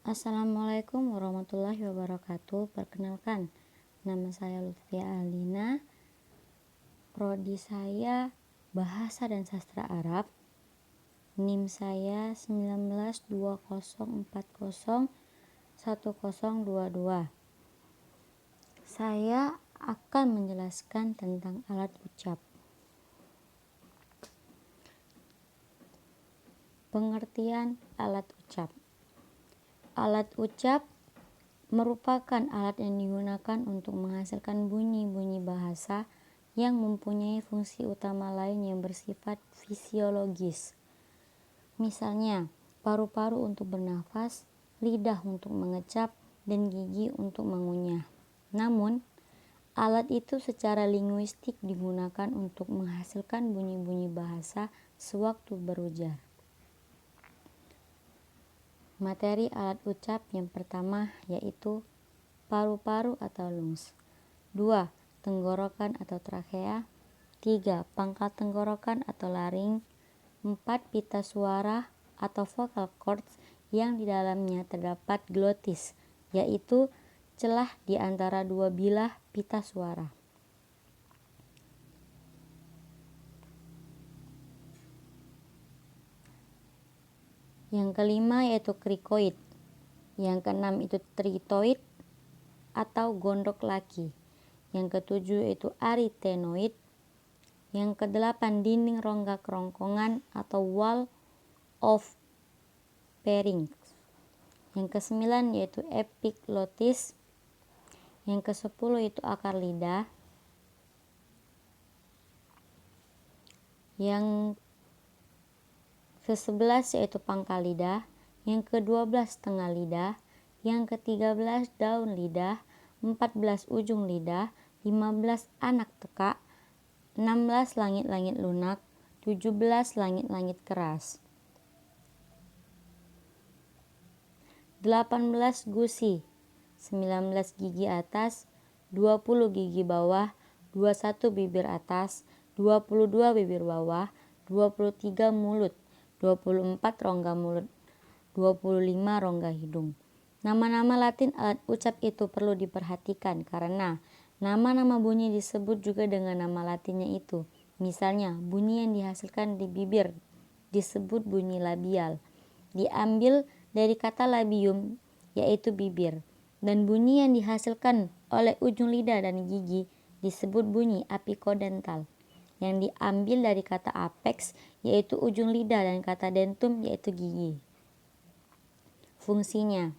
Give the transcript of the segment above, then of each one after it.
Assalamualaikum warahmatullahi wabarakatuh. Perkenalkan, nama saya Lutfia Alina. Prodi saya Bahasa dan Sastra Arab. NIM saya 1920401022. Saya akan menjelaskan tentang alat ucap. Pengertian alat ucap. Alat ucap merupakan alat yang digunakan untuk menghasilkan bunyi-bunyi bahasa yang mempunyai fungsi utama lain yang bersifat fisiologis. Misalnya, paru-paru untuk bernafas, lidah untuk mengecap, dan gigi untuk mengunyah. Namun, alat itu secara linguistik digunakan untuk menghasilkan bunyi-bunyi bahasa sewaktu berujar. Materi alat ucap yang pertama yaitu paru-paru atau lungs. 2. Tenggorokan atau trakea. 3. Pangkal tenggorokan atau laring. 4. Pita suara atau vocal cords yang di dalamnya terdapat glotis, yaitu celah di antara dua bilah pita suara. Yang kelima yaitu krikoid. Yang keenam itu tritoid atau gondok laki. Yang ketujuh yaitu arytenoid. Yang kedelapan dinding rongga kerongkongan atau wall of pharynx. Yang kesembilan yaitu epiglotis. Yang kesepuluh yaitu akar lidah. Yang ke-11 yaitu pangkal lidah, yang ke-12 tengah lidah, yang ke-13 daun lidah, 14 ujung lidah, 15 anak tekak, 16 langit-langit lunak, 17 langit-langit keras, 18 gusi, 19 gigi atas, 20 gigi bawah, 21 bibir atas, 22 bibir bawah, 23 mulut, 24 rongga mulut, 25 rongga hidung. Nama-nama Latin alat ucap itu perlu diperhatikan karena nama-nama bunyi disebut juga dengan nama Latinnya itu. Misalnya, bunyi yang dihasilkan di bibir disebut bunyi labial, diambil dari kata labium yaitu bibir, dan bunyi yang dihasilkan oleh ujung lidah dan gigi disebut bunyi apikodental, yang diambil dari kata apex yaitu ujung lidah dan kata dentum yaitu gigi. Fungsinya.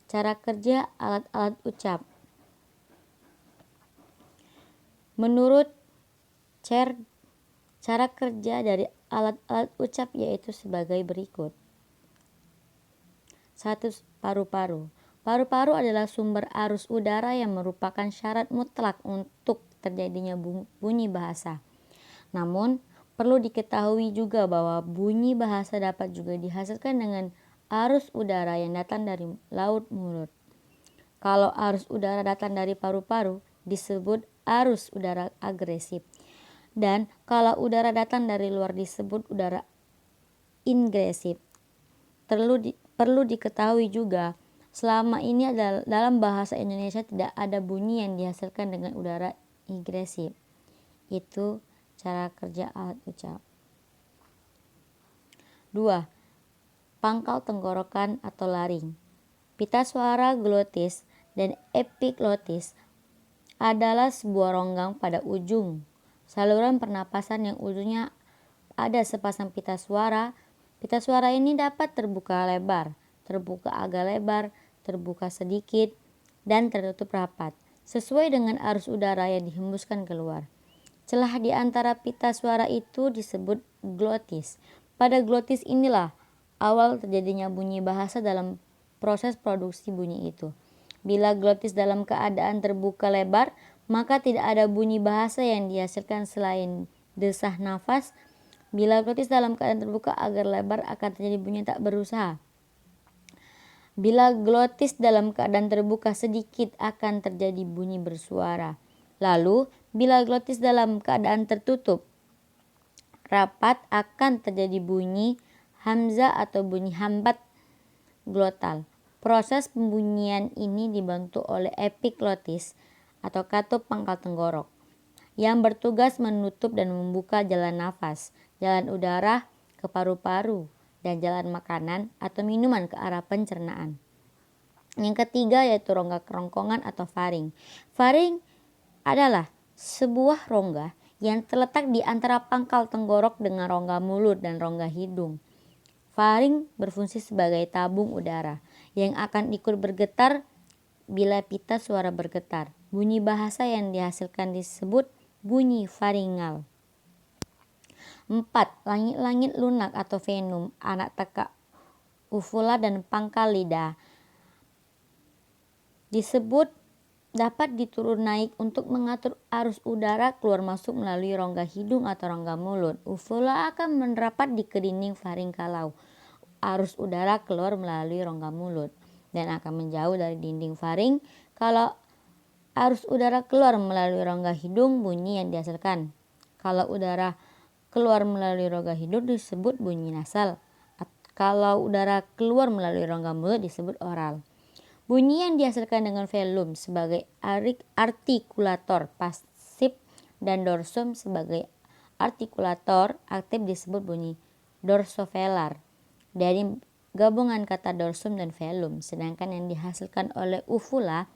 Cara kerja alat-alat ucap. Menurut Cher, cara kerja dari alat-alat ucap yaitu sebagai berikut. 1. Paru-paru. Paru-paru adalah sumber arus udara yang merupakan syarat mutlak untuk terjadinya bunyi bahasa. Namun, perlu diketahui juga bahwa bunyi bahasa dapat juga dihasilkan dengan arus udara yang datang dari laut mulut. Kalau arus udara datang dari paru-paru, disebut arus udara agresif. Dan kalau udara datang dari luar disebut udara ingresif. Perlu diketahui juga, selama ini dalam bahasa Indonesia tidak ada bunyi yang dihasilkan dengan udara ingresif. Itu cara kerja alat ucap. 2. Pangkal tenggorokan atau laring. Pita suara glotis dan epiglotis adalah sebuah ronggang pada ujung saluran pernapasan yang ujungnya ada sepasang pita suara. Pita suara ini dapat terbuka lebar, terbuka agak lebar, terbuka sedikit, dan tertutup rapat, sesuai dengan arus udara yang dihembuskan keluar. Celah di antara pita suara itu disebut glotis. Pada glotis inilah awal terjadinya bunyi bahasa dalam proses produksi bunyi itu. Bila glotis dalam keadaan terbuka lebar, maka tidak ada bunyi bahasa yang dihasilkan selain desah nafas. Bila glotis dalam keadaan terbuka agar lebar akan terjadi bunyi tak berusaha. Bila glotis dalam keadaan terbuka sedikit akan terjadi bunyi bersuara. Lalu, bila glotis dalam keadaan tertutup rapat akan terjadi bunyi hamzah atau bunyi hambat glotal. Proses pembunyian ini dibantu oleh epiglotis atau katup pangkal tenggorok yang bertugas menutup dan membuka jalan nafas, jalan udara ke paru-paru, dan jalan makanan atau minuman ke arah pencernaan. Yang ketiga yaitu rongga kerongkongan atau faring. Faring adalah sebuah rongga yang terletak di antara pangkal tenggorok dengan rongga mulut dan rongga hidung. Faring berfungsi sebagai tabung udara yang akan ikut bergetar bila pita suara bergetar. Bunyi bahasa yang dihasilkan disebut bunyi faringal. 4. Langit-langit lunak atau venum, anak teka uvula dan pangkal lidah disebut dapat diturun naik untuk mengatur arus udara keluar masuk melalui rongga hidung atau rongga mulut. Uvula akan merapat di kedinding faring kalau arus udara keluar melalui rongga mulut, dan akan menjauh dari dinding faring kalau arus udara keluar melalui rongga hidung. Bunyi yang dihasilkan kalau udara keluar melalui rongga hidung disebut bunyi nasal. Kalau udara keluar melalui rongga mulut disebut oral. Bunyi yang dihasilkan dengan velum sebagai artikulator pasif dan dorsum sebagai artikulator aktif disebut bunyi dorsovelar, dari gabungan kata dorsum dan velum. Sedangkan yang dihasilkan oleh uvula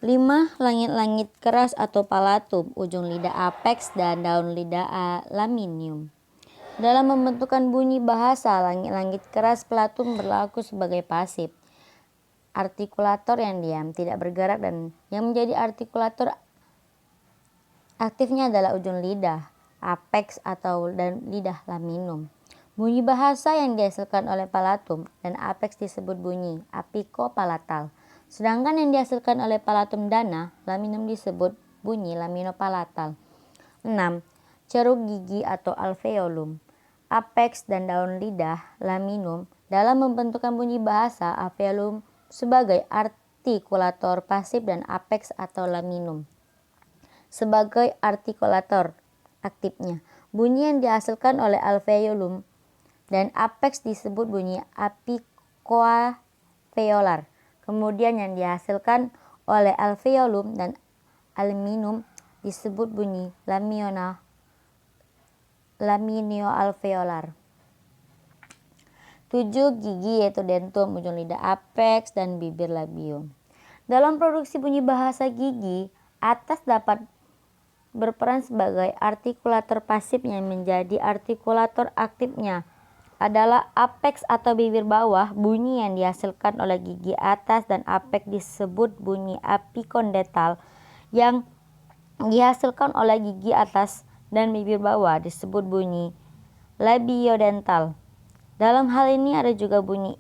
5. Langit-langit keras atau palatum, ujung lidah apex dan daun lidah laminium. Dalam membentukkan bunyi bahasa, langit-langit keras palatum berlaku sebagai pasif, artikulator yang diam, tidak bergerak, dan yang menjadi artikulator aktifnya adalah ujung lidah apex atau dan lidah laminum. Bunyi bahasa yang dihasilkan oleh palatum dan apex disebut bunyi apikopalatal. Sedangkan yang dihasilkan oleh palatum dana laminum disebut bunyi laminopalatal. 6. Ceruk gigi atau alveolum, apex dan daun lidah laminum. Dalam membentukkan bunyi bahasa, alveolum sebagai artikulator pasif dan apex atau laminum sebagai artikulator aktifnya. Bunyi yang dihasilkan oleh alveolum dan apex disebut bunyi apikoalveolar. Kemudian yang dihasilkan oleh alveolum dan laminum disebut bunyi laminioalveolar. 7. Gigi yaitu dentum, ujung lidah apex, dan bibir labium. Dalam produksi bunyi bahasa, gigi atas dapat berperan sebagai artikulator pasif, yang menjadi artikulator aktifnya adalah apex atau bibir bawah. Bunyi yang dihasilkan oleh gigi atas dan apex disebut bunyi apikondental. Yang dihasilkan oleh gigi atas dan bibir bawah disebut bunyi labiodental. Dalam hal ini ada juga bunyi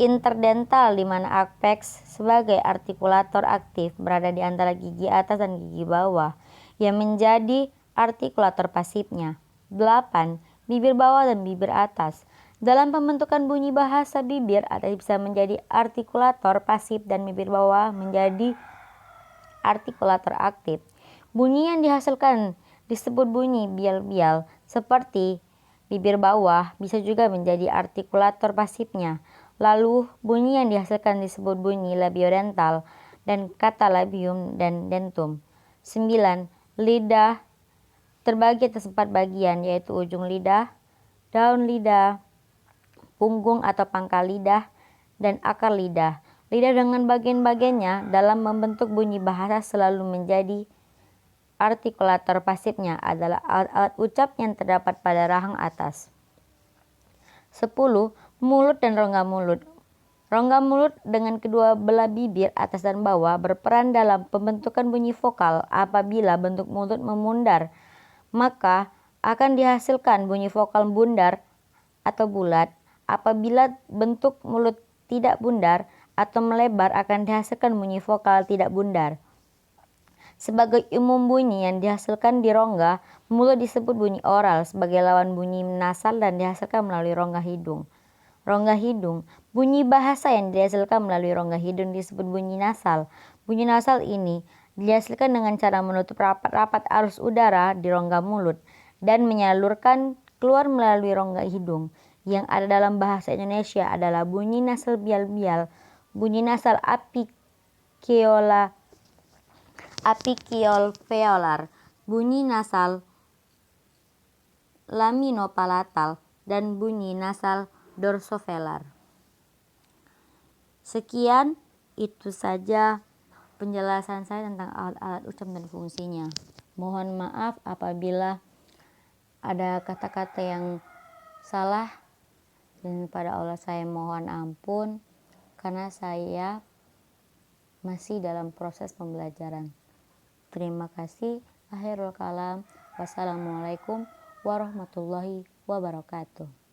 interdental, di mana apex sebagai artikulator aktif berada di antara gigi atas dan gigi bawah yang menjadi artikulator pasifnya. 8. Bibir bawah dan bibir atas. Dalam pembentukan bunyi bahasa, bibir atas bisa menjadi artikulator pasif dan bibir bawah menjadi artikulator aktif. Bunyi yang dihasilkan disebut bunyi bial-bial, seperti bibir bawah bisa juga menjadi artikulator pasifnya. Lalu bunyi yang dihasilkan disebut bunyi labiodental dan kata labium dan dentum. 9. Lidah terbagi atas 4 bagian, yaitu ujung lidah, daun lidah, punggung atau pangkal lidah, dan akar lidah. Lidah dengan bagian-bagiannya dalam membentuk bunyi bahasa selalu menjadi artikulator pasifnya adalah alat ucap yang terdapat pada rahang atas. 10. Mulut dan rongga mulut. Rongga mulut dengan kedua belah bibir atas dan bawah berperan dalam pembentukan bunyi vokal. Apabila bentuk mulut memundar, maka akan dihasilkan bunyi vokal bundar atau bulat. Apabila bentuk mulut tidak bundar atau melebar, akan dihasilkan bunyi vokal tidak bundar. Sebagai umum, bunyi yang dihasilkan di rongga mulut disebut bunyi oral sebagai lawan bunyi nasal dan dihasilkan melalui rongga hidung. Rongga hidung. Bunyi bahasa yang dihasilkan melalui rongga hidung disebut bunyi nasal. Bunyi nasal ini dihasilkan dengan cara menutup rapat-rapat arus udara di rongga mulut dan menyalurkan keluar melalui rongga hidung. Yang ada dalam bahasa Indonesia adalah bunyi nasal bial-bial, bunyi nasal apikioveolar, bunyi nasal laminopalatal, dan bunyi nasal dorsovelar. Sekian, itu saja penjelasan saya tentang alat-alat ucap dan fungsinya. Mohon maaf apabila ada kata-kata yang salah, dan pada Allah saya mohon ampun karena saya masih dalam proses pembelajaran. Terima kasih. Akhirul kalam. Wassalamualaikum warahmatullahi wabarakatuh.